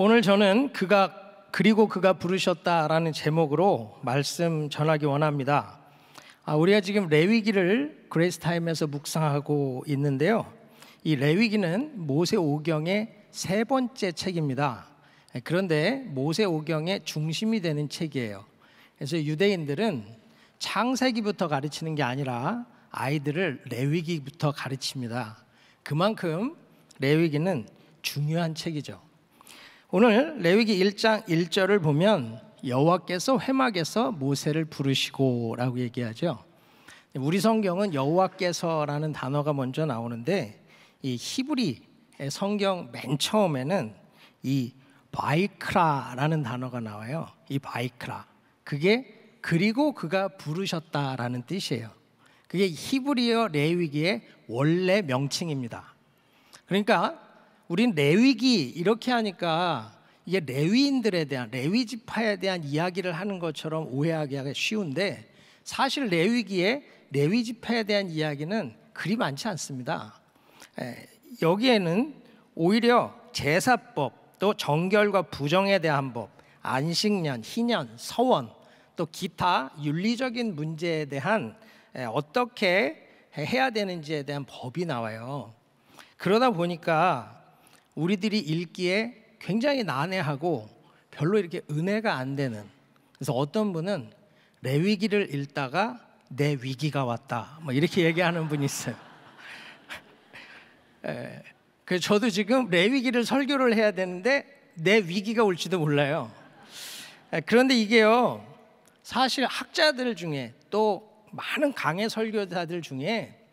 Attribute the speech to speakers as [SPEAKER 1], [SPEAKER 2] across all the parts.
[SPEAKER 1] 오늘 저는 그리고 그가 부르셨다라는 제목으로 말씀 전하기 원합니다. 우리가 지금 레위기를 그레이스타임에서 묵상하고 있는데요. 이 레위기는 모세오경의 세 번째 책입니다. 그런데 모세오경의 중심이 되는 책이에요. 그래서 유대인들은 창세기부터 가르치는 게 아니라 아이들을 레위기부터 가르칩니다. 그만큼 레위기는 중요한 책이죠. 오늘 레위기 1장 1절을 보면 여호와께서 회막에서 모세를 부르시고 라고 얘기하죠. 우리 성경은 여호와께서라는 단어가 먼저 나오는데 이 히브리 성경 맨 처음에는 이 바이크라라는 단어가 나와요. 이 바이크라, 그게 그리고 그가 부르셨다라는 뜻이에요. 그게 히브리어 레위기의 원래 명칭입니다. 그러니까 우린 레위기 이렇게 하니까 이게 레위인들에 대한, 레위 지파에 대한 이야기를 하는 것처럼 오해하기가 쉬운데, 사실 레위기에 레위 지파에 대한 이야기는 그리 많지 않습니다. 여기에는 오히려 제사법, 또 정결과 부정에 대한 법, 안식년, 희년, 서원, 또 기타 윤리적인 문제에 대한 어떻게 해야 되는지에 대한 법이 나와요. 그러다 보니까 우리들이 읽기에 굉장히 난해하고 별로 이렇게 은혜가 안 되는, 그래서 어떤 분은 레위기를 읽다가 내 위기가 왔다 뭐 이렇게 얘기하는 분이 있어요. 그래서 저도 지금 레위기를 설교를 해야 되는데 내 위기가 올지도 몰라요. 그런데 이게요, 사실 학자들 중에 또 많은 강해 설교자들 중에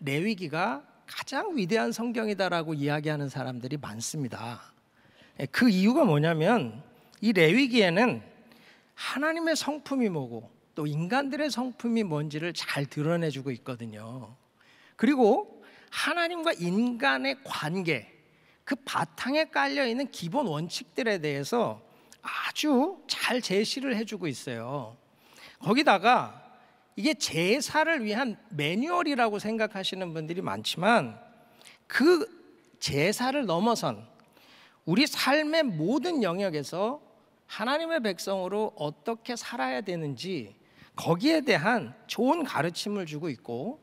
[SPEAKER 1] 레위기가 가장 위대한 성경이다라고 이야기하는 사람들이 많습니다. 그 이유가 뭐냐면 이 레위기에는 하나님의 성품이 뭐고 또 인간들의 성품이 뭔지를 잘 드러내주고 있거든요. 그리고 하나님과 인간의 관계, 그 바탕에 깔려있는 기본 원칙들에 대해서 아주 잘 제시를 해주고 있어요. 거기다가 이게 제사를 위한 매뉴얼이라고 생각하시는 분들이 많지만, 그 제사를 넘어선 우리 삶의 모든 영역에서 하나님의 백성으로 어떻게 살아야 되는지 거기에 대한 좋은 가르침을 주고 있고,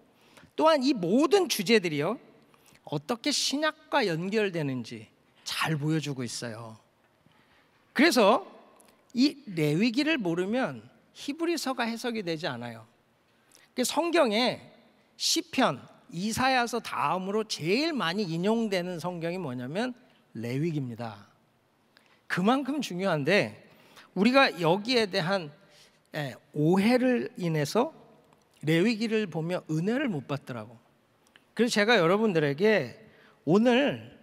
[SPEAKER 1] 또한 이 모든 주제들이요 어떻게 신약과 연결되는지 잘 보여주고 있어요. 그래서 이 레위기를 모르면 히브리서가 해석이 되지 않아요. 성경에 시편, 이사야서 다음으로 제일 많이 인용되는 성경이 뭐냐면 레위기입니다. 그만큼 중요한데 우리가 여기에 대한 오해를 인해서 레위기를 보며 은혜를 못 받더라고. 그래서 제가 여러분들에게 오늘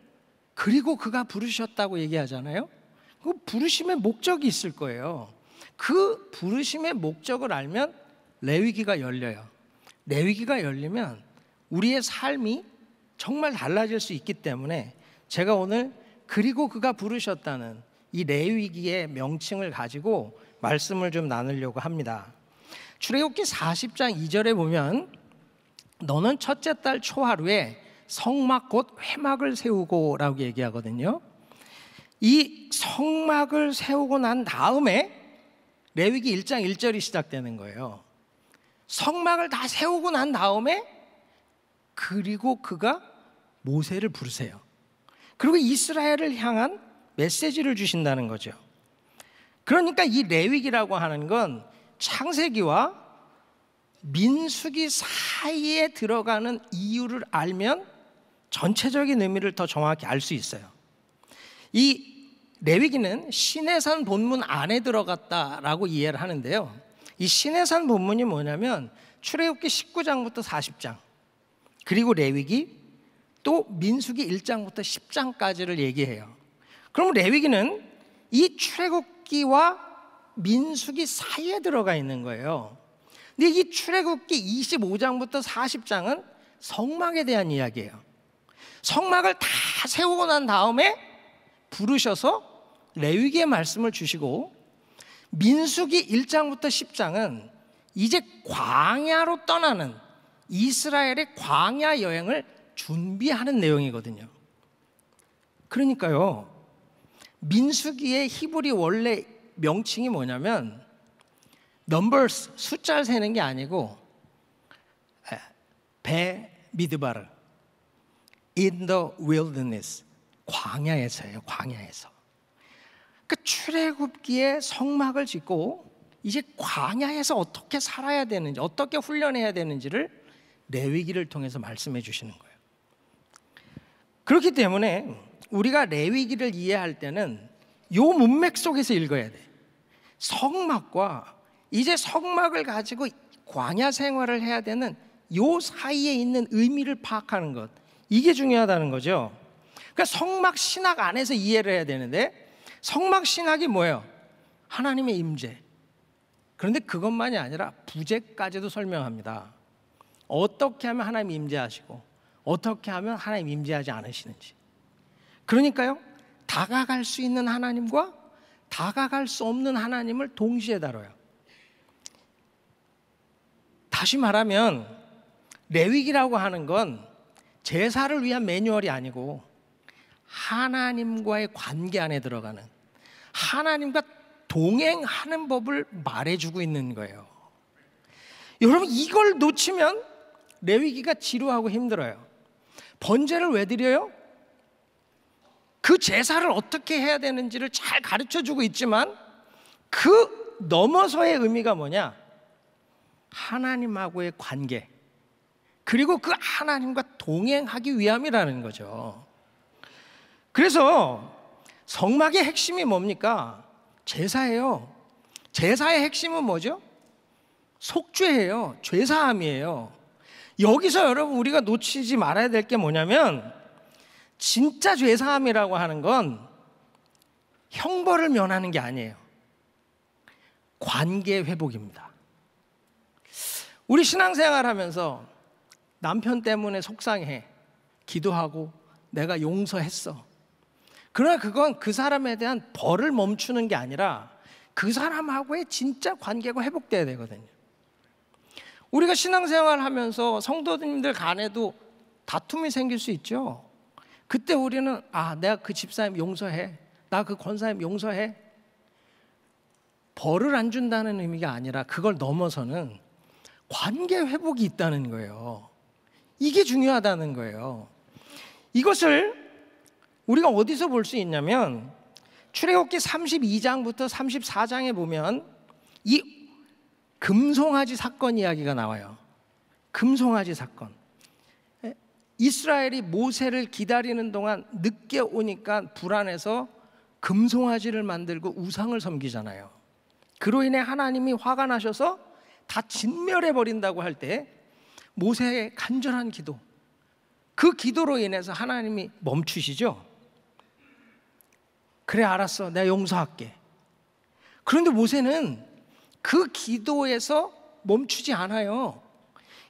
[SPEAKER 1] 그리고 그가 부르셨다고 얘기하잖아요. 그 부르심의 목적이 있을 거예요. 그 부르심의 목적을 알면 레위기가 열려요. 레위기가 열리면 우리의 삶이 정말 달라질 수 있기 때문에 제가 오늘 그리고 그가 부르셨다는 이 레위기의 명칭을 가지고 말씀을 좀 나누려고 합니다. 출애굽기 40장 2절에 보면 너는 첫째 달 초하루에 성막 곧 회막을 세우고 라고 얘기하거든요. 이 성막을 세우고 난 다음에 레위기 1장 1절이 시작되는 거예요. 성막을 다 세우고 난 다음에 그리고 그가 모세를 부르세요. 그리고 이스라엘을 향한 메시지를 주신다는 거죠. 그러니까 이 레위기라고 하는 건 창세기와 민수기 사이에 들어가는 이유를 알면 전체적인 의미를 더 정확히 알 수 있어요. 이 레위기는 시내산 본문 안에 들어갔다라고 이해를 하는데요. 이 시내산 본문이 뭐냐면 출애굽기 19장부터 40장, 그리고 레위기, 또 민수기 1장부터 10장까지를 얘기해요. 그럼 레위기는 이 출애굽기와 민수기 사이에 들어가 있는 거예요. 근데 이 출애굽기 25장부터 40장은 성막에 대한 이야기예요. 성막을 다 세우고 난 다음에 부르셔서 레위기의 말씀을 주시고, 민수기 1장부터 10장은 이제 광야로 떠나는 이스라엘의 광야 여행을 준비하는 내용이거든요. 그러니까요, 민수기의 히브리 원래 명칭이 뭐냐면 numbers, 숫자를 세는 게 아니고 미드바르 in the wilderness, 광야에서예요. 광야에서. 그 출애굽기에 성막을 짓고 이제 광야에서 어떻게 살아야 되는지, 어떻게 훈련해야 되는지를 레위기를 통해서 말씀해 주시는 거예요. 그렇기 때문에 우리가 레위기를 이해할 때는 요 문맥 속에서 읽어야 돼. 성막과 이제 성막을 가지고 광야 생활을 해야 되는 요 사이에 있는 의미를 파악하는 것, 이게 중요하다는 거죠. 그러니까 성막 신학 안에서 이해를 해야 되는데, 성막 신학이 뭐예요? 하나님의 임재. 그런데 그것만이 아니라 부재까지도 설명합니다. 어떻게 하면 하나님이 임재하시고 어떻게 하면 하나님 임재하지 않으시는지. 그러니까요, 다가갈 수 있는 하나님과 다가갈 수 없는 하나님을 동시에 다뤄요. 다시 말하면 레위기라고 하는 건 제사를 위한 매뉴얼이 아니고 하나님과의 관계 안에 들어가는, 하나님과 동행하는 법을 말해주고 있는 거예요. 여러분, 이걸 놓치면 레위기가 지루하고 힘들어요. 번제를 왜 드려요? 그 제사를 어떻게 해야 되는지를 잘 가르쳐주고 있지만 그 넘어서의 의미가 뭐냐? 하나님하고의 관계, 그리고 그 하나님과 동행하기 위함이라는 거죠. 그래서 성막의 핵심이 뭡니까? 제사예요. 제사의 핵심은 뭐죠? 속죄예요. 죄사함이에요. 여기서 여러분 우리가 놓치지 말아야 될 게 뭐냐면, 진짜 죄사함이라고 하는 건 형벌을 면하는 게 아니에요. 관계 회복입니다. 우리 신앙생활 하면서 남편 때문에 속상해, 기도하고 내가 용서했어. 그러나 그건 그 사람에 대한 벌을 멈추는 게 아니라 그 사람하고의 진짜 관계가 회복돼야 되거든요. 우리가 신앙생활 하면서 성도님들 간에도 다툼이 생길 수 있죠. 그때 우리는 내가 그 집사님 용서해, 나 그 권사님 용서해. 벌을 안 준다는 의미가 아니라 그걸 넘어서는 관계 회복이 있다는 거예요. 이게 중요하다는 거예요. 이것을 우리가 어디서 볼 수 있냐면 출애굽기 32장부터 34장에 보면 이 금송아지 사건 이야기가 나와요. 금송아지 사건. 이스라엘이 모세를 기다리는 동안 늦게 오니까 불안해서 금송아지를 만들고 우상을 섬기잖아요. 그로 인해 하나님이 화가 나셔서 다 진멸해 버린다고 할 때 모세의 간절한 기도, 그 기도로 인해서 하나님이 멈추시죠. 그래, 알았어, 내가 용서할게. 그런데 모세는 그 기도에서 멈추지 않아요.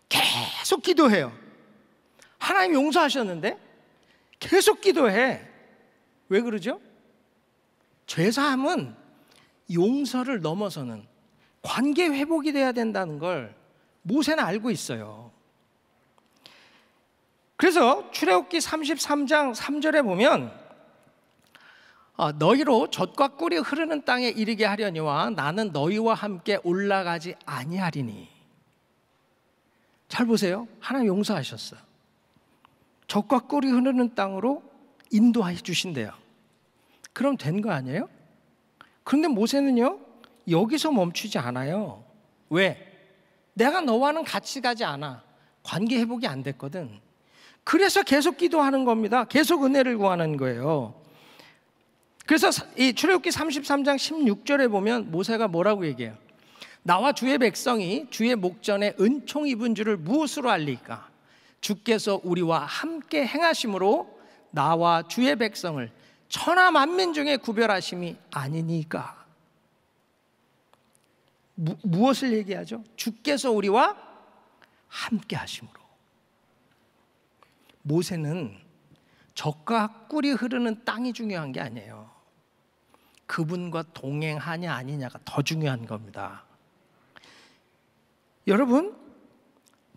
[SPEAKER 1] 계속 기도해요. 하나님 용서하셨는데 계속 기도해. 왜 그러죠? 죄사함은 용서를 넘어서는 관계 회복이 돼야 된다는 걸 모세는 알고 있어요. 그래서 출애굽기 33장 3절에 보면 너희로 젖과 꿀이 흐르는 땅에 이르게 하려니와 나는 너희와 함께 올라가지 아니하리니. 잘 보세요. 하나님 용서하셨어요. 젖과 꿀이 흐르는 땅으로 인도해 주신대요. 그럼 된 거 아니에요? 그런데 모세는요, 여기서 멈추지 않아요. 왜? 내가 너와는 같이 가지 않아. 관계 회복이 안 됐거든. 그래서 계속 기도하는 겁니다. 계속 은혜를 구하는 거예요. 그래서 이 출애굽기 33장 16절에 보면 모세가 뭐라고 얘기해요? 나와 주의 백성이 주의 목전에 은총 입은 줄을 무엇으로 알리까? 주께서 우리와 함께 행하심으로 나와 주의 백성을 천하 만민 중에 구별하심이 아니니까. 무엇을 얘기하죠? 주께서 우리와 함께 하심으로. 모세는 젖과 꿀이 흐르는 땅이 중요한 게 아니에요. 그분과 동행하냐 아니냐가 더 중요한 겁니다. 여러분,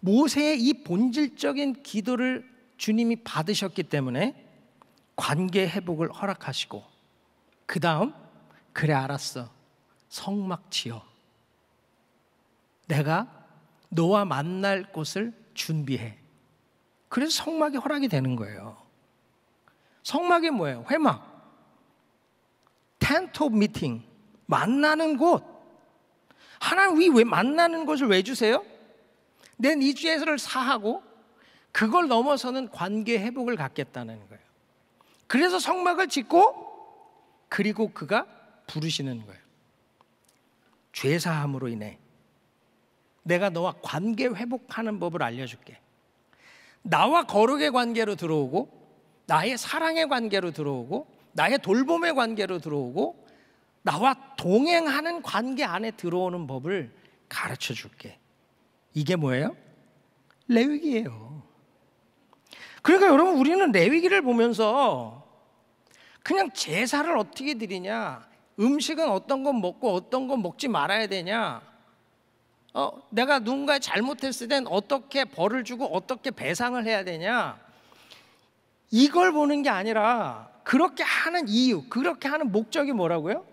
[SPEAKER 1] 모세의 이 본질적인 기도를 주님이 받으셨기 때문에 관계 회복을 허락하시고 그 다음, 그래 알았어, 성막 지어. 내가 너와 만날 곳을 준비해. 그래서 성막이 허락이 되는 거예요. 성막이 뭐예요? 회막, 텐트 오브 미팅, 만나는 곳. 하나님 왜 만나는 곳을 왜 주세요? 내 니주에서를 사하고 그걸 넘어서는 관계 회복을 갖겠다는 거예요. 그래서 성막을 짓고, 그리고 그가 부르시는 거예요. 죄사함으로 인해 내가 너와 관계 회복하는 법을 알려줄게. 나와 거룩의 관계로 들어오고, 나의 사랑의 관계로 들어오고, 나의 돌봄의 관계로 들어오고, 나와 동행하는 관계 안에 들어오는 법을 가르쳐 줄게. 이게 뭐예요? 레위기예요. 그러니까 여러분, 우리는 레위기를 보면서 그냥 제사를 어떻게 드리냐, 음식은 어떤 건 먹고 어떤 건 먹지 말아야 되냐, 내가 누군가 잘못했을 땐 어떻게 벌을 주고 어떻게 배상을 해야 되냐, 이걸 보는 게 아니라 그렇게 하는 이유, 그렇게 하는 목적이 뭐라고요?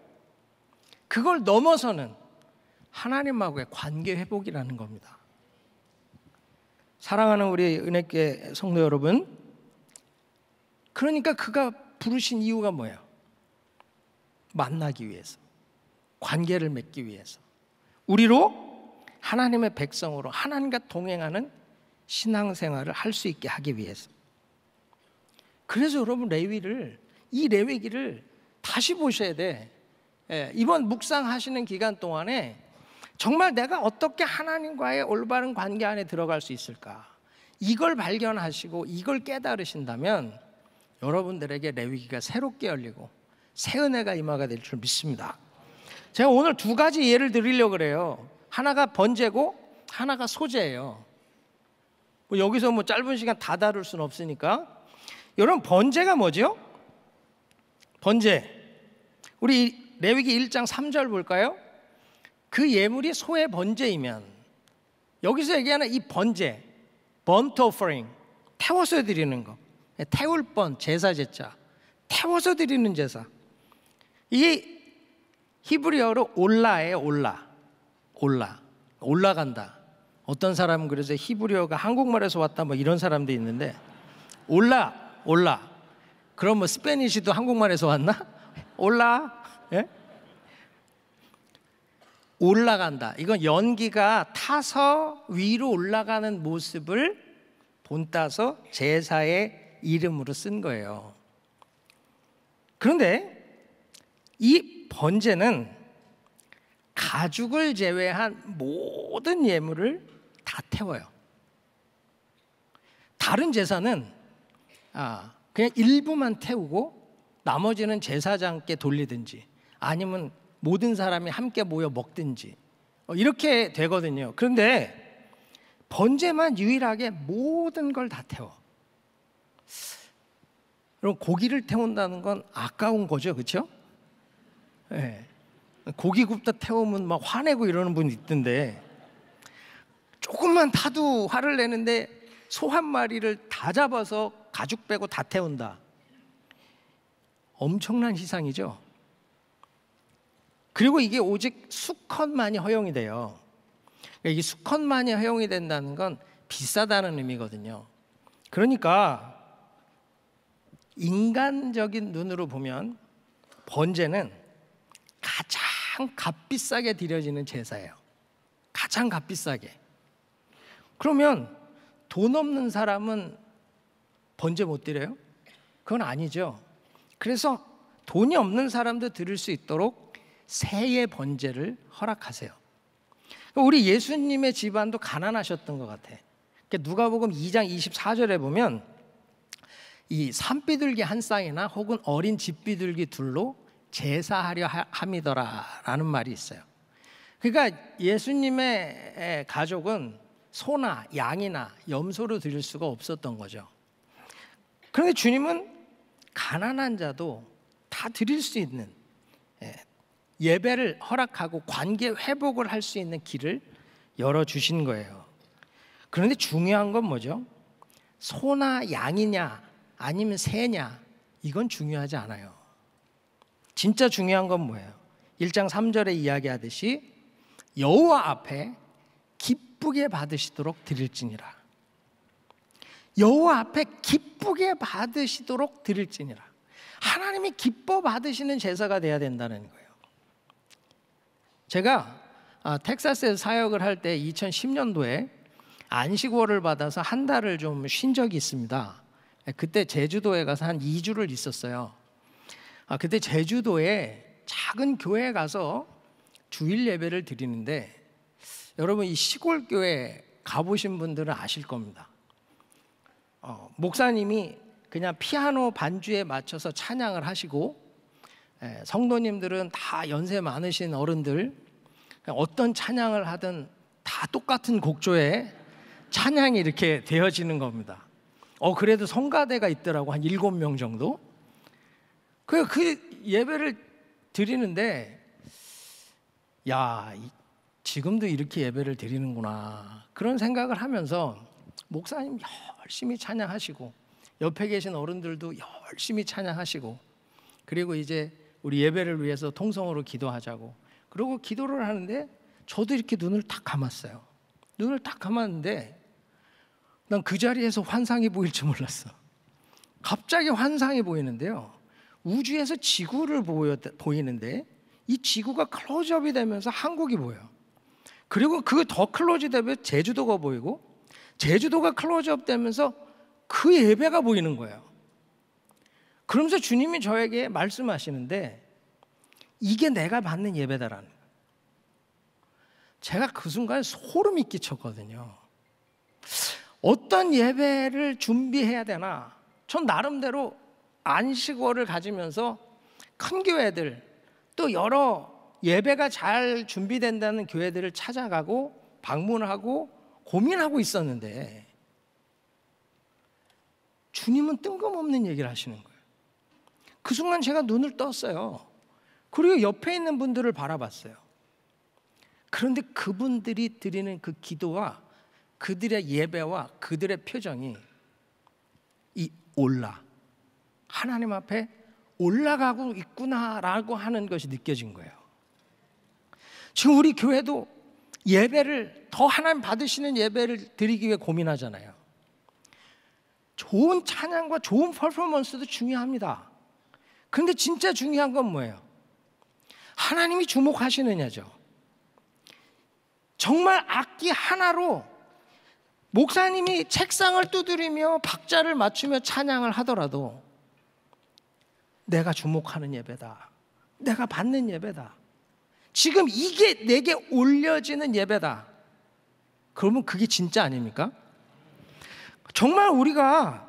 [SPEAKER 1] 그걸 넘어서는 하나님하고의 관계 회복이라는 겁니다. 사랑하는 우리 은혜교회 성도 여러분, 그러니까 그가 부르신 이유가 뭐예요? 만나기 위해서, 관계를 맺기 위해서, 우리로 하나님의 백성으로 하나님과 동행하는 신앙생활을 할 수 있게 하기 위해서. 그래서 여러분, 이 레위기를 다시 보셔야 돼. 이번 묵상하시는 기간 동안에 정말 내가 어떻게 하나님과의 올바른 관계 안에 들어갈 수 있을까, 이걸 발견하시고 이걸 깨달으신다면 여러분들에게 레위기가 새롭게 열리고 새 은혜가 임하가 될 줄 믿습니다. 제가 오늘 두 가지 예를 드리려고 그래요. 하나가 번제고 하나가 소제예요. 여기서 짧은 시간 다 다룰 수는 없으니까. 여러분, 번제가 뭐죠? 번제, 우리 레위기 1장 3절 볼까요? 그 예물이 소의 번제이면, 여기서 얘기하는 이 번제, burnt offering, 태워서 드리는 거, 태울 번, 제사 제자, 태워서 드리는 제사. 이게 히브리어로 올라예요. 올라간다. 어떤 사람은 그래서 히브리어가 한국말에서 왔다 이런 사람도 있는데, 올라. 그럼 스페니쉬도 한국말에서 왔나? 예? 올라간다. 이건 연기가 타서 위로 올라가는 모습을 본따서 제사의 이름으로 쓴 거예요. 그런데 이 번제는 가죽을 제외한 모든 예물을 다 태워요. 다른 제사는 그냥 일부만 태우고 나머지는 제사장께 돌리든지 아니면 모든 사람이 함께 모여 먹든지 이렇게 되거든요. 그런데 번제만 유일하게 모든 걸 다 태워. 그럼 고기를 태운다는 건 아까운 거죠, 그렇죠? 네. 고기 굽다 태우면 막 화내고 이러는 분 있던데, 조금만 타도 화를 내는데 소 한 마리를 다 잡아서 가죽 빼고 다 태운다. 엄청난 희생이죠. 그리고 이게 오직 수컷만이 허용이 돼요. 이게 수컷만이 허용이 된다는 건 비싸다는 의미거든요. 그러니까 인간적인 눈으로 보면 번제는 가장 값비싸게 드려지는 제사예요. 가장 값비싸게. 그러면 돈 없는 사람은 번제 못 드려요? 그건 아니죠. 그래서 돈이 없는 사람도 드릴 수 있도록 새의 번제를 허락하세요. 우리 예수님의 집안도 가난하셨던 것 같아. 누가복음 2장 24절에 보면 이 산비둘기 한 쌍이나 혹은 어린 집비둘기 둘로 제사하려 함이더라 라는 말이 있어요. 그러니까 예수님의 가족은 소나 양이나 염소로 드릴 수가 없었던 거죠. 그런데 주님은 가난한 자도 다 드릴 수 있는 예배를 허락하고 관계 회복을 할 수 있는 길을 열어주신 거예요. 그런데 중요한 건 뭐죠? 소나 양이냐 아니면 새냐, 이건 중요하지 않아요. 진짜 중요한 건 뭐예요? 1장 3절에 이야기하듯이 여호와 앞에 기쁘게 받으시도록 드릴지니라. 여호와 앞에 기쁘게 받으시도록 드릴지니라. 하나님이 기뻐 받으시는 제사가 돼야 된다는 거예요. 제가 텍사스에서 사역을 할 때 2010년도에 안식월을 받아서 한 달을 좀 쉰 적이 있습니다. 그때 제주도에 가서 한 2주를 있었어요. 그때 제주도에 작은 교회에 가서 주일 예배를 드리는데, 여러분 이 시골 교회 가보신 분들은 아실 겁니다. 목사님이 그냥 피아노 반주에 맞춰서 찬양을 하시고, 성도님들은 다 연세 많으신 어른들 어떤 찬양을 하든 다 똑같은 곡조에 찬양이 이렇게 되어지는 겁니다. 그래도 성가대가 있더라고, 한 7명 정도. 그 예배를 드리는데, 야, 지금도 이렇게 예배를 드리는구나, 그런 생각을 하면서 목사님 열심히 찬양하시고, 옆에 계신 어른들도 열심히 찬양하시고, 그리고 이제 우리 예배를 위해서 통성으로 기도하자고, 그리고 기도를 하는데 저도 이렇게 눈을 딱 감았어요. 눈을 딱 감았는데 난 그 자리에서 환상이 보일 줄 몰랐어. 갑자기 환상이 보이는데요, 우주에서 지구를 보이는데 이 지구가 클로즈업이 되면서 한국이 보여요. 그리고 그 더 클로즈 되면 제주도가 보이고, 제주도가 클로즈업 되면서 그 예배가 보이는 거예요. 그러면서 주님이 저에게 말씀하시는데, 이게 내가 받는 예배다라는 거예요. 제가 그 순간에 소름이 끼쳤거든요. 어떤 예배를 준비해야 되나, 전 나름대로 안식월을 가지면서 큰 교회들, 또 여러 예배가 잘 준비된다는 교회들을 찾아가고 방문하고 고민하고 있었는데, 주님은 뜬금없는 얘기를 하시는 거예요. 그 순간 제가 눈을 떴어요. 그리고 옆에 있는 분들을 바라봤어요. 그런데 그분들이 드리는 그 기도와 그들의 예배와 그들의 표정이 하나님 앞에 올라가고 있구나라고 하는 것이 느껴진 거예요. 지금 우리 교회도 예배를 더 하나님 받으시는 예배를 드리기 위해 고민하잖아요. 좋은 찬양과 좋은 퍼포먼스도 중요합니다. 그런데 진짜 중요한 건 뭐예요? 하나님이 주목하시느냐죠. 정말 악기 하나로 목사님이 책상을 두드리며 박자를 맞추며 찬양을 하더라도 내가 주목하는 예배다, 내가 받는 예배다, 지금 이게 내게 올려지는 예배다, 그러면 그게 진짜 아닙니까? 정말 우리가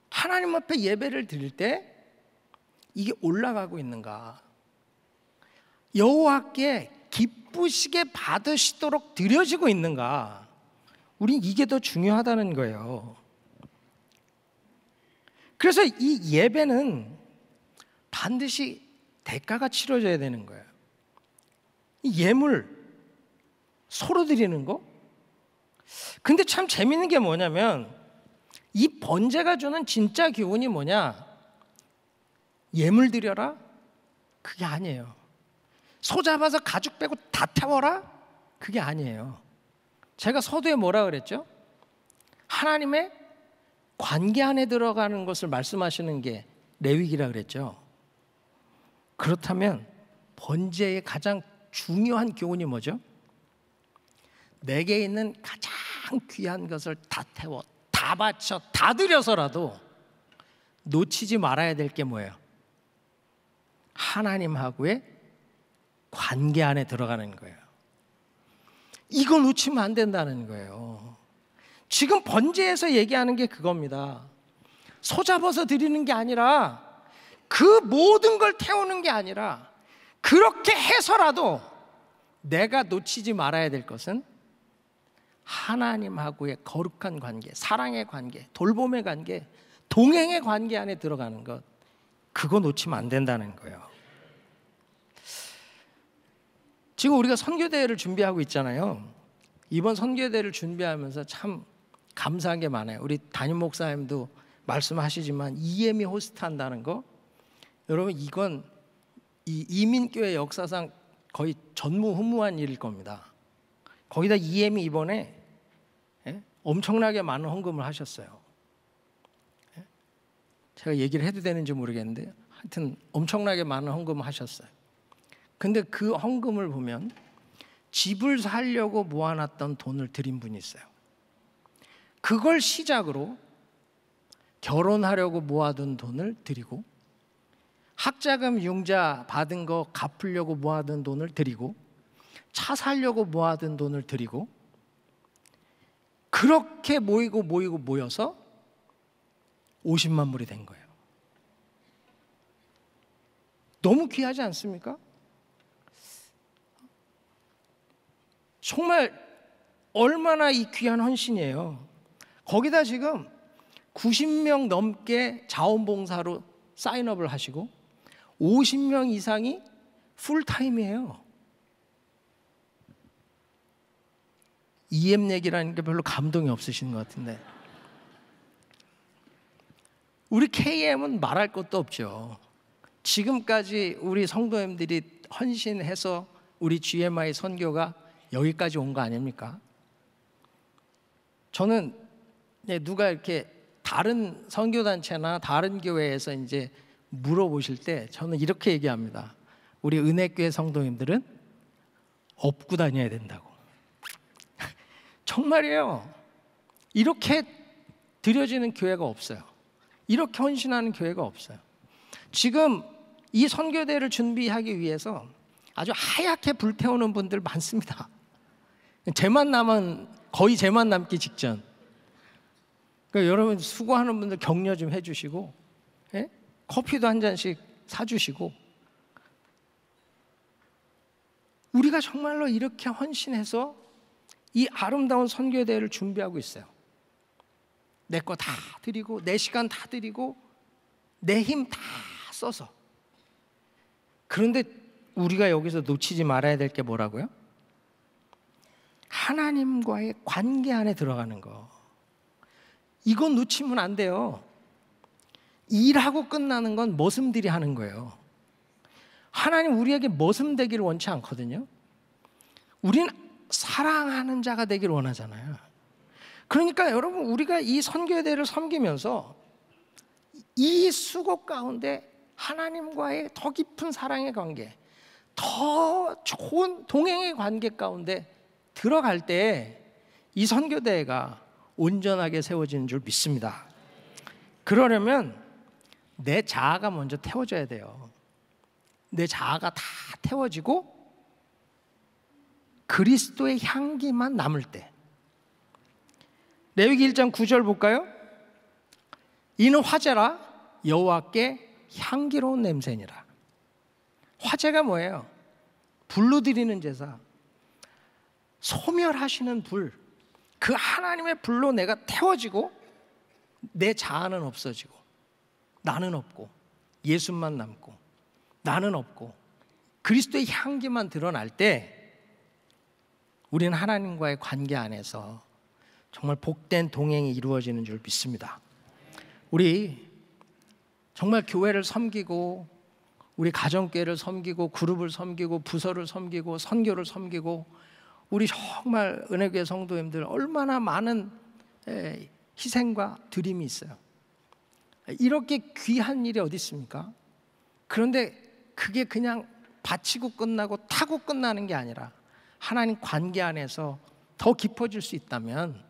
[SPEAKER 1] 하나님 앞에 예배를 드릴 때 이게 올라가고 있는가, 여호와께 기쁘시게 받으시도록 드려지고 있는가, 우린 이게 더 중요하다는 거예요. 그래서 이 예배는 반드시 대가가 치러져야 되는 거예요. 이 예물 서로 드리는 거. 근데 참 재밌는 게 뭐냐면, 이 번제가 주는 진짜 교훈이 뭐냐, 예물 드려라? 그게 아니에요. 소 잡아서 가죽 빼고 다 태워라? 그게 아니에요. 제가 서두에 뭐라 그랬죠? 하나님의 관계 안에 들어가는 것을 말씀하시는 게 레위기라 그랬죠. 그렇다면 번제의 가장 중요한 교훈이 뭐죠? 내게 있는 가장 귀한 것을 다 태워, 다 바쳐, 다 드려서라도 놓치지 말아야 될 게 뭐예요? 하나님하고의 관계 안에 들어가는 거예요. 이거 놓치면 안 된다는 거예요. 지금 번제에서 얘기하는 게 그겁니다. 소 잡아서 드리는 게 아니라, 그 모든 걸 태우는 게 아니라, 그렇게 해서라도 내가 놓치지 말아야 될 것은 하나님하고의 거룩한 관계, 사랑의 관계, 돌봄의 관계, 동행의 관계 안에 들어가는 것, 그거 놓치면 안 된다는 거예요. 지금 우리가 선교대회를 준비하고 있잖아요. 이번 선교대회를 준비하면서 참 감사한 게 많아요. 우리 담임 목사님도 말씀하시지만 EM이 호스트 한다는 거, 여러분 이건 이 이민교회 역사상 거의 전무후무한 일일 겁니다. 거기다 EM이 이번에 엄청나게 많은 헌금을 하셨어요. 제가 얘기를 해도 되는지 모르겠는데 하여튼 엄청나게 많은 헌금을 하셨어요. 근데 그 헌금을 보면 집을 사려고 모아놨던 돈을 드린 분이 있어요. 그걸 시작으로 결혼하려고 모아둔 돈을 드리고, 학자금 융자 받은 거 갚으려고 모아둔 돈을 드리고, 차 사려고 모아둔 돈을 드리고, 그렇게 모여서 50만 불이 된 거예요. 너무 귀하지 않습니까? 정말 얼마나 이 귀한 헌신이에요. 거기다 지금 90명 넘게 자원봉사로 사인업을 하시고 50명 이상이 풀타임이에요. EM 얘기라는 게 별로 감동이 없으신 것 같은데, 우리 KM은 말할 것도 없죠. 지금까지 우리 성도님들이 헌신해서 우리 GMI 선교가 여기까지 온 거 아닙니까? 저는 누가 이렇게 다른 선교단체나 다른 교회에서 이제 물어보실 때 저는 이렇게 얘기합니다. 우리 은혜교회 성도님들은 업고 다녀야 된다고. 정말이에요. 이렇게 드려지는 교회가 없어요. 이렇게 헌신하는 교회가 없어요. 지금 이 선교대를 준비하기 위해서 아주 하얗게 불태우는 분들 많습니다. 거의 제만 남기 직전. 그러니까 여러분 수고하는 분들 격려 좀 해주시고, 예? 커피도 한 잔씩 사주시고, 우리가 정말로 이렇게 헌신해서 이 아름다운 선교대회를 준비하고 있어요. 내 거 다 드리고, 내 시간 다 드리고, 내 힘 다 써서. 그런데 우리가 여기서 놓치지 말아야 될 게 뭐라고요? 하나님과의 관계 안에 들어가는 거. 이건 놓치면 안 돼요. 일하고 끝나는 건 머슴들이 하는 거예요. 하나님 우리에게 머슴 되기를 원치 않거든요. 우리는 사랑하는 자가 되기를 원하잖아요. 그러니까 여러분, 우리가 이 선교대를 섬기면서 이 수고 가운데 하나님과의 더 깊은 사랑의 관계, 더 좋은 동행의 관계 가운데 들어갈 때 이 선교대회가 온전하게 세워지는 줄 믿습니다. 그러려면 내 자아가 먼저 태워져야 돼요. 내 자아가 다 태워지고 그리스도의 향기만 남을 때. 레위기 1장 9절 볼까요? 이는 화제라 여호와께 향기로운 냄새니라. 화제가 뭐예요? 불로 드리는 제사, 소멸하시는 불. 그 하나님의 불로 내가 태워지고 내 자아는 없어지고, 나는 없고 예수만 남고 나는 없고 그리스도의 향기만 드러날 때 우리는 하나님과의 관계 안에서 정말 복된 동행이 이루어지는 줄 믿습니다. 우리 정말 교회를 섬기고, 우리 가정교회를 섬기고, 그룹을 섬기고, 부서를 섬기고, 선교를 섬기고, 우리 정말 은혜교회 성도님들 얼마나 많은 희생과 드림이 있어요. 이렇게 귀한 일이 어디 있습니까? 그런데 그게 그냥 바치고 끝나고 타고 끝나는 게 아니라 하나님 관계 안에서 더 깊어질 수 있다면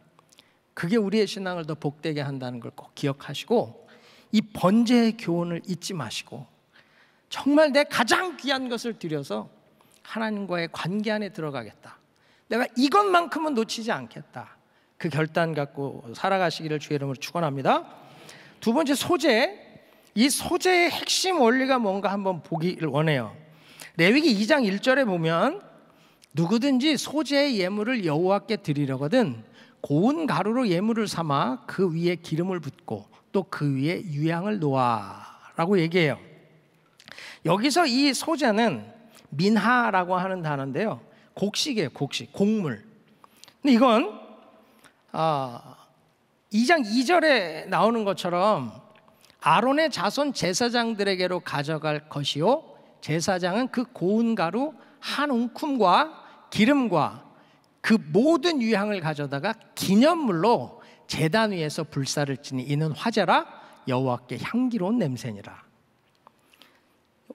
[SPEAKER 1] 그게 우리의 신앙을 더 복되게 한다는 걸 꼭 기억하시고, 이 번제의 교훈을 잊지 마시고 정말 내 가장 귀한 것을 드려서 하나님과의 관계 안에 들어가겠다, 내가 이것만큼은 놓치지 않겠다, 그 결단 갖고 살아가시기를 주의 이름으로 축원합니다. 두 번째, 소재. 이 소재의 핵심 원리가 뭔가 한번 보기를 원해요. 레위기 2장 1절에 보면 누구든지 소재의 예물을 여호와께 드리려거든 고운 가루로 예물을 삼아 그 위에 기름을 붓고 또 그 위에 유향을 놓아라고 얘기해요. 여기서 이 소재는 민하라고 하는 단어인데요, 곡식이에요. 곡식, 곡물. 근데 이건 2장 2절에 나오는 것처럼 아론의 자손 제사장들에게로 가져갈 것이요 제사장은 그 고운 가루 한 웅큼과 기름과 그 모든 유향을 가져다가 기념물로 제단 위에서 불사를 지니 이는 화제라 여호와께 향기로운 냄새니라.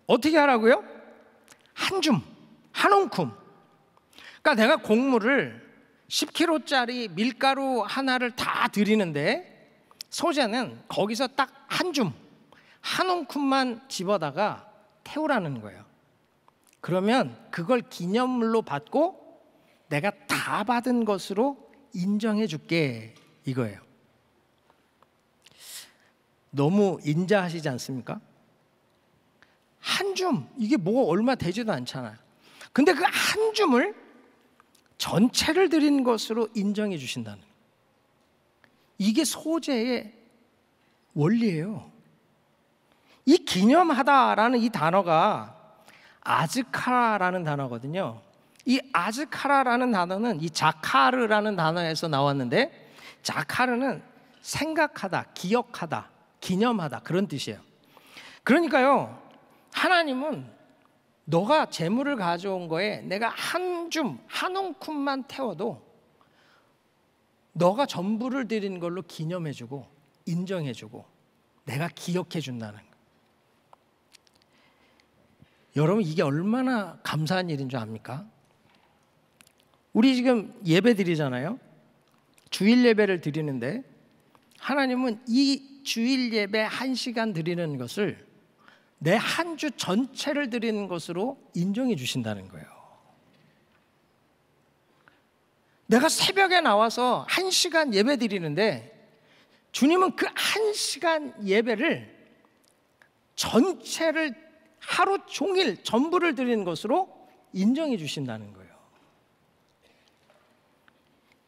[SPEAKER 1] 어떻게 하라고요? 한 줌, 한 웅큼. 그러니까 내가 곡물을 10kg짜리 밀가루 하나를 다 드리는데 소제는 거기서 딱 한 줌, 한 웅큼만 집어다가 태우라는 거예요. 그러면 그걸 기념물로 받고 내가 다 받은 것으로 인정해 줄게, 이거예요. 너무 인자하시지 않습니까? 한 줌, 이게 뭐 얼마 되지도 않잖아요. 근데 그 한 줌을 전체를 드린 것으로 인정해 주신다는 거예요. 이게 소제의 원리예요. 이 기념하다라는 이 단어가 아즈카라라는 단어거든요. 이 아즈카라라는 단어는 이 자카르라는 단어에서 나왔는데, 자카르는 생각하다, 기억하다, 기념하다, 그런 뜻이에요. 그러니까요, 하나님은 너가 재물을 가져온 거에 내가 한 줌, 한 웅큼만 태워도 너가 전부를 드린 걸로 기념해주고 인정해주고 내가 기억해준다는 거예요. 여러분, 이게 얼마나 감사한 일인 줄 압니까? 우리 지금 예배 드리잖아요. 주일 예배를 드리는데 하나님은 이 주일 예배 1시간 드리는 것을 내 한 주 전체를 드리는 것으로 인정해 주신다는 거예요. 내가 새벽에 나와서 1시간 예배 드리는데 주님은 그 1시간 예배를 전체를 하루 종일 전부를 드리는 것으로 인정해 주신다는 거예요.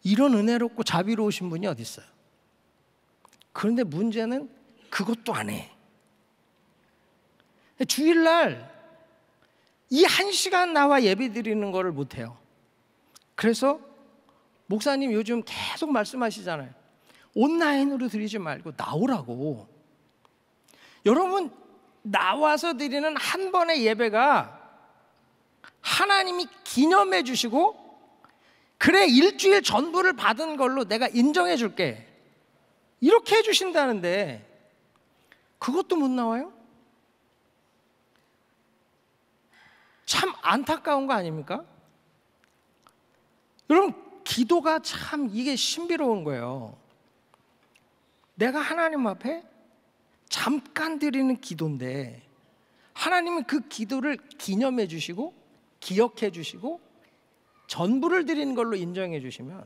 [SPEAKER 1] 이런 은혜롭고 자비로우신 분이 어디 있어요? 그런데 문제는 그것도 안 해. 주일날 이 1시간 나와 예배 드리는 거를 못 해요. 그래서 목사님 요즘 계속 말씀하시잖아요. 온라인으로 드리지 말고 나오라고. 여러분, 나와서 드리는 한 번의 예배가 하나님이 기념해 주시고, 그래 일주일 전부를 받은 걸로 내가 인정해 줄게, 이렇게 해 주신다는데 그것도 못 나와요? 참 안타까운 거 아닙니까? 여러분, 기도가 참 이게 신비로운 거예요. 내가 하나님 앞에 잠깐 드리는 기도인데 하나님은 그 기도를 기념해 주시고 기억해 주시고 전부를 드리는 걸로 인정해 주시면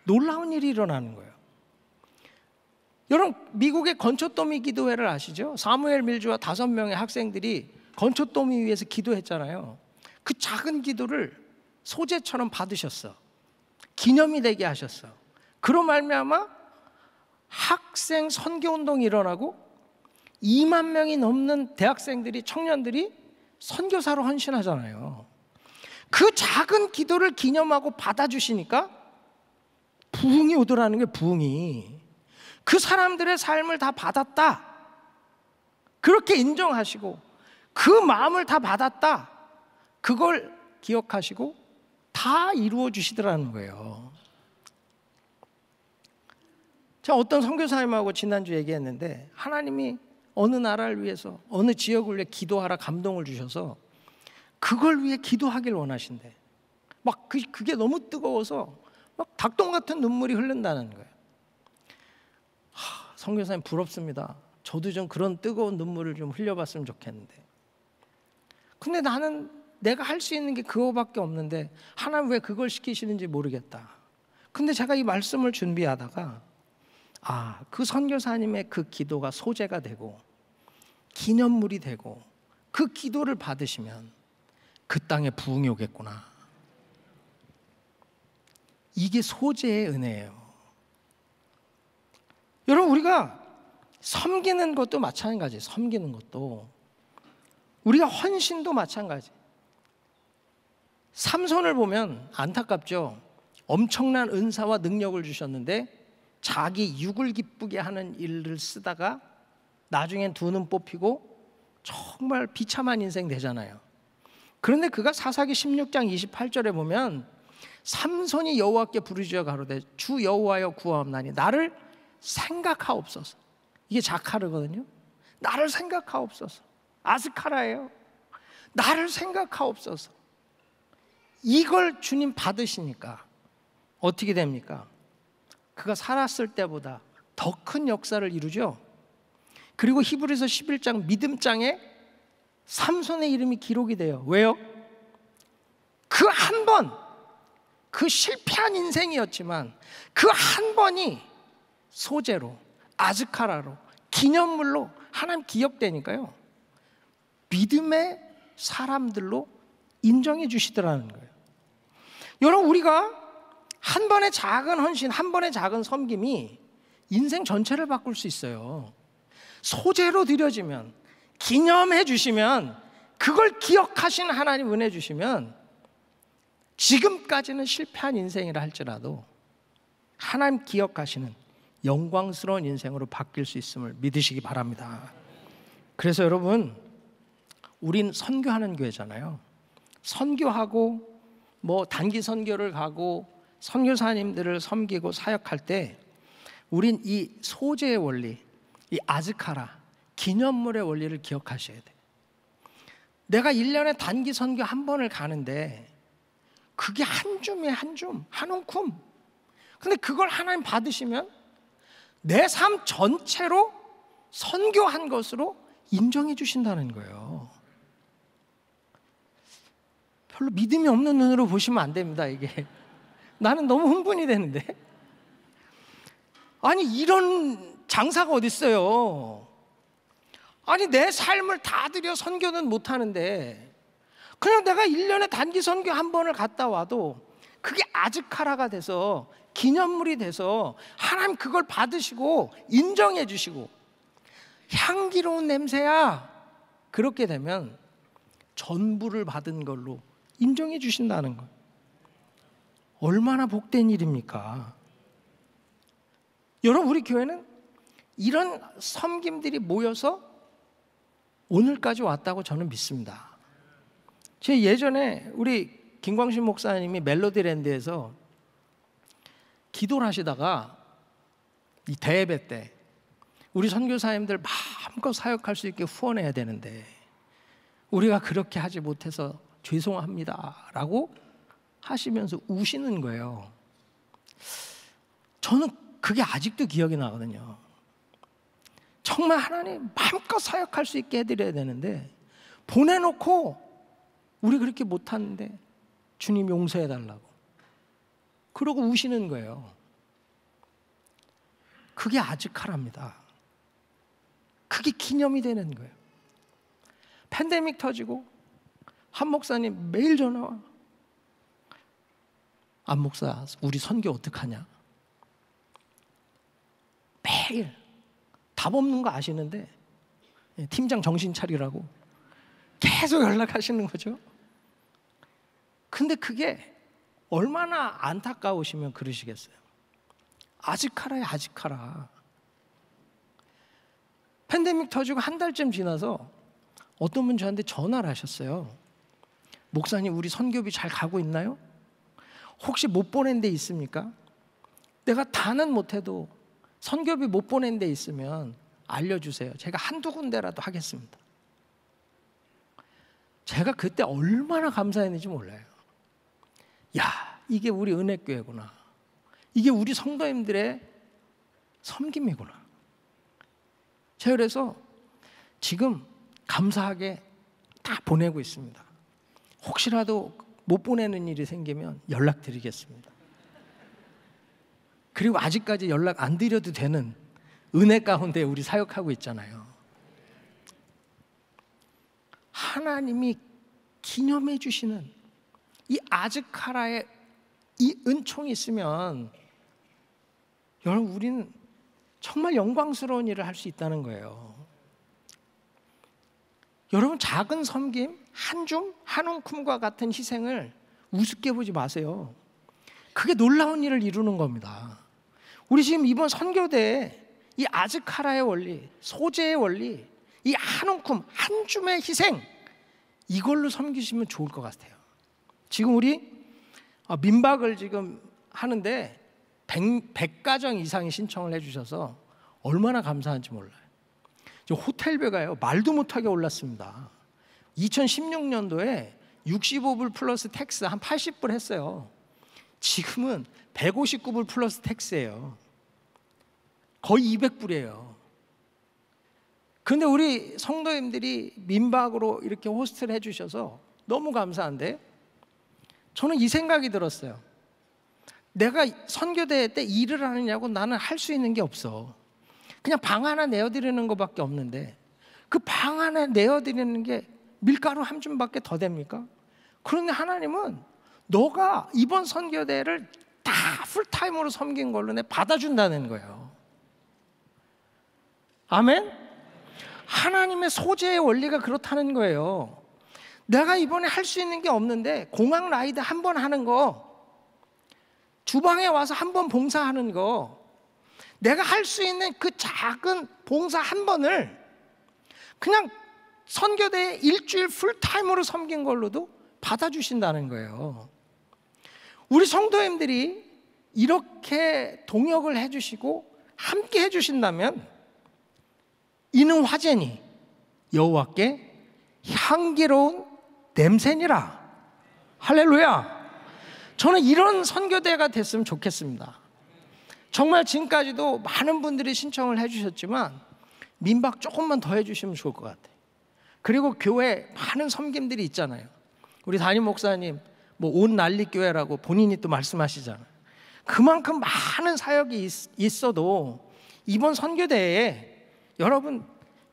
[SPEAKER 1] 놀라운 일이 일어나는 거예요. 여러분, 미국의 건초더미 기도회를 아시죠? 사무엘 밀주와 5명의 학생들이 건초더미 위에서 기도했잖아요. 그 작은 기도를 소제처럼 받으셨어. 기념이 되게 하셨어. 그로 말미암아 학생 선교운동이 일어나고 2만 명이 넘는 대학생들이, 청년들이 선교사로 헌신하잖아요. 그 작은 기도를 기념하고 받아주시니까 부흥이 오더라는 게, 부흥이. 그 사람들의 삶을 다 받았다, 그렇게 인정하시고 그 마음을 다 받았다, 그걸 기억하시고 다 이루어 주시더라는 거예요. 제가 어떤 선교사님하고 지난주 얘기했는데 하나님이 어느 나라를 위해서, 어느 지역을 위해 기도하라 감동을 주셔서 그걸 위해 기도하길 원하신대. 막 그게 너무 뜨거워서 막 닭똥 같은 눈물이 흐른다는 거예요. 선교사님 부럽습니다. 저도 좀 그런 뜨거운 눈물을 좀 흘려봤으면 좋겠는데. 근데 나는 내가 할 수 있는 게 그거밖에 없는데 하나님 왜 그걸 시키시는지 모르겠다. 근데 제가 이 말씀을 준비하다가 그 선교사님의 그 기도가 소재가 되고 기념물이 되고 그 기도를 받으시면 그 땅에 부흥이 오겠구나. 이게 소재의 은혜예요. 여러분, 우리가 섬기는 것도 마찬가지. 섬기는 것도, 우리가 헌신도 마찬가지. 삼손을 보면 안타깝죠. 엄청난 은사와 능력을 주셨는데 자기 육을 기쁘게 하는 일을 쓰다가 나중엔 두 눈 뽑히고 정말 비참한 인생 되잖아요. 그런데 그가 사사기 16장 28절에 보면 삼손이 여호와께 부르짖어 가로되 주 여호와여 구하옵나니 나를 생각하옵소서. 이게 자카르거든요. 나를 생각하옵소서. 아스카라예요. 나를 생각하옵소서. 이걸 주님 받으시니까 어떻게 됩니까? 그가 살았을 때보다 더 큰 역사를 이루죠. 그리고 히브리서 11장 믿음장에 삼손의 이름이 기록이 돼요. 왜요? 그 한 번, 그 실패한 인생이었지만 그 한 번이 소재로, 아즈카라로, 기념물로 하나님 기억되니까요, 믿음의 사람들로 인정해 주시더라는 거예요. 여러분, 우리가 한 번의 작은 헌신, 한 번의 작은 섬김이 인생 전체를 바꿀 수 있어요. 소재로 드려지면, 기념해 주시면, 그걸 기억하신 하나님 은혜 주시면 지금까지는 실패한 인생이라 할지라도 하나님 기억하시는 영광스러운 인생으로 바뀔 수 있음을 믿으시기 바랍니다. 그래서 여러분, 우린 선교하는 교회잖아요. 선교하고 뭐 단기 선교를 가고 선교사님들을 섬기고 사역할 때 우린 이 소재의 원리, 이 아즈카라, 기념물의 원리를 기억하셔야 돼요. 내가 1년에 단기 선교 한 번을 가는데 그게 한 줌이에요. 한 줌, 한 움큼. 근데 그걸 하나님 받으시면 내 삶 전체로 선교한 것으로 인정해 주신다는 거예요. 별로 믿음이 없는 눈으로 보시면 안 됩니다. 이게 나는 너무 흥분이 되는데, 아니 이런 장사가 어디 있어요? 아니 내 삶을 다 들여 선교는 못하는데 그냥 내가 1년에 단기 선교 한 번을 갔다 와도 그게 아즈카라가 돼서 기념물이 돼서 하나님 그걸 받으시고 인정해 주시고 향기로운 냄새야, 그렇게 되면 전부를 받은 걸로 인정해 주신다는 거예요. 얼마나 복된 일입니까? 여러분, 우리 교회는 이런 섬김들이 모여서 오늘까지 왔다고 저는 믿습니다. 제 예전에 우리 김광신 목사님이 멜로디랜드에서 기도를 하시다가 이 대예배 때 우리 선교사님들 마음껏 사역할 수 있게 후원해야 되는데 우리가 그렇게 하지 못해서 죄송합니다 라고 하시면서 우시는 거예요. 저는 그게 아직도 기억이 나거든요. 정말 하나님 마음껏 사역할 수 있게 해드려야 되는데 보내놓고 우리 그렇게 못하는데 주님 용서해달라고 그러고 우시는 거예요. 그게 아즈카랍니다. 그게 기념이 되는 거예요. 팬데믹 터지고 한 목사님 매일 전화 와. 안 목사, 우리 선교 어떡하냐? 매일 답 없는 거 아시는데 팀장 정신 차리라고 계속 연락하시는 거죠. 근데 그게 얼마나 안타까우시면 그러시겠어요. 아즈카라야 아즈카라. 팬데믹 터지고 한 달쯤 지나서 어떤 분 저한테 전화를 하셨어요. 목사님, 우리 선교비 잘 가고 있나요? 혹시 못 보낸 데 있습니까? 내가 다는 못해도 선교비 못 보낸 데 있으면 알려주세요. 제가 한두 군데라도 하겠습니다. 제가 그때 얼마나 감사했는지 몰라요. 야, 이게 우리 은혜교회구나. 이게 우리 성도님들의 섬김이구나. 제가 그래서 지금 감사하게 다 보내고 있습니다. 혹시라도 못 보내는 일이 생기면 연락드리겠습니다. 그리고 아직까지 연락 안 드려도 되는 은혜 가운데 우리 사역하고 있잖아요. 하나님이 기념해 주시는 이 아즈카라의 이 은총이 있으면 여러분, 우리는 정말 영광스러운 일을 할 수 있다는 거예요. 여러분, 작은 섬김, 한 줌, 한 움큼과 같은 희생을 우습게 보지 마세요. 그게 놀라운 일을 이루는 겁니다. 우리 지금 이번 선교대에 이 아즈카라의 원리, 소재의 원리, 이 한 움큼, 한 줌의 희생, 이걸로 섬기시면 좋을 것 같아요. 지금 우리 민박을 지금 하는데 100가정 이상이 신청을 해주셔서 얼마나 감사한지 몰라요. 지금 호텔비가요 말도 못하게 올랐습니다. 2016년도에 65불 플러스 텍스 한 80불 했어요. 지금은 159불 플러스 텍스예요. 거의 200불이에요. 그런데 우리 성도님들이 민박으로 이렇게 호스트를 해주셔서 너무 감사한데, 저는 이 생각이 들었어요. 내가 선교대회 때 일을 하느냐고 나는 할 수 있는 게 없어. 그냥 방 하나 내어드리는 것밖에 없는데 그 방 하나 내어드리는 게 밀가루 한 줌밖에 더 됩니까? 그런데 하나님은 너가 이번 선교대회를 다 풀타임으로 섬긴 걸로 내 받아준다는 거예요. 아멘? 하나님의 소재의 원리가 그렇다는 거예요. 내가 이번에 할 수 있는 게 없는데 공항 라이드 한 번 하는 거, 주방에 와서 한 번 봉사하는 거, 내가 할 수 있는 그 작은 봉사 한 번을 그냥 선교대회 일주일 풀타임으로 섬긴 걸로도 받아주신다는 거예요. 우리 성도님들이 이렇게 동역을 해주시고 함께 해주신다면 이는 화제니 여호와께 향기로운 냄새니라. 할렐루야. 저는 이런 선교대회가 됐으면 좋겠습니다. 정말 지금까지도 많은 분들이 신청을 해주셨지만 민박 조금만 더 해주시면 좋을 것 같아요. 그리고 교회 많은 섬김들이 있잖아요. 우리 담임 목사님 뭐 온 난리 교회라고 본인이 또 말씀하시잖아요. 그만큼 많은 사역이 있어도 이번 선교대회에 여러분,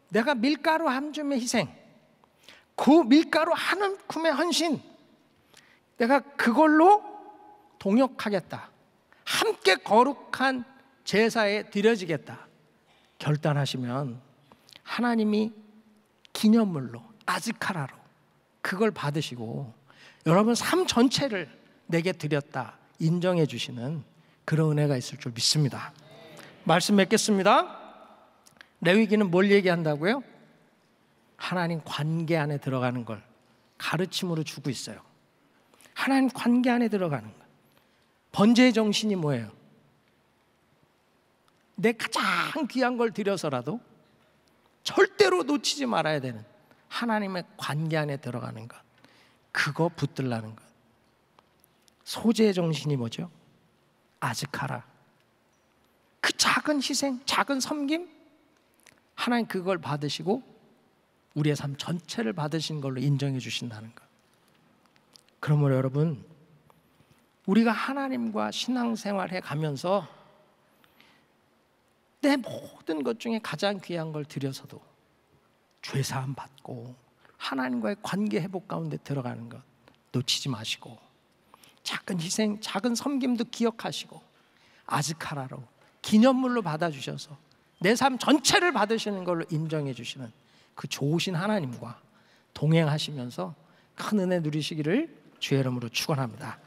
[SPEAKER 1] 내가 밀가루 한 줌의 희생, 그 밀가루 한 움큼의 헌신, 내가 그걸로 동역하겠다, 함께 거룩한 제사에 드려지겠다 결단하시면 하나님이 기념물로, 아즈카라로 그걸 받으시고 여러분 삶 전체를 내게 드렸다 인정해 주시는 그런 은혜가 있을 줄 믿습니다. 말씀 맺겠습니다. 레위기는 뭘 얘기한다고요? 하나님 관계 안에 들어가는 걸 가르침으로 주고 있어요. 하나님 관계 안에 들어가는 것. 번제의 정신이 뭐예요? 내 가장 귀한 걸 드려서라도 절대로 놓치지 말아야 되는 하나님의 관계 안에 들어가는 것, 그거 붙들라는 것. 소재의 정신이 뭐죠? 아즈카라. 그 작은 희생, 작은 섬김, 하나님 그걸 받으시고 우리의 삶 전체를 받으신 걸로 인정해 주신다는 것. 그러므로 여러분, 우리가 하나님과 신앙생활해 가면서 내 모든 것 중에 가장 귀한 걸 드려서도 죄사함 받고 하나님과의 관계 회복 가운데 들어가는 것 놓치지 마시고, 작은 희생, 작은 섬김도 기억하시고 아즈카라로 기념물로 받아주셔서 내 삶 전체를 받으시는 걸로 인정해 주시는 그 좋으신 하나님과 동행하시면서 큰 은혜 누리시기를 주의 이름으로 축원합니다.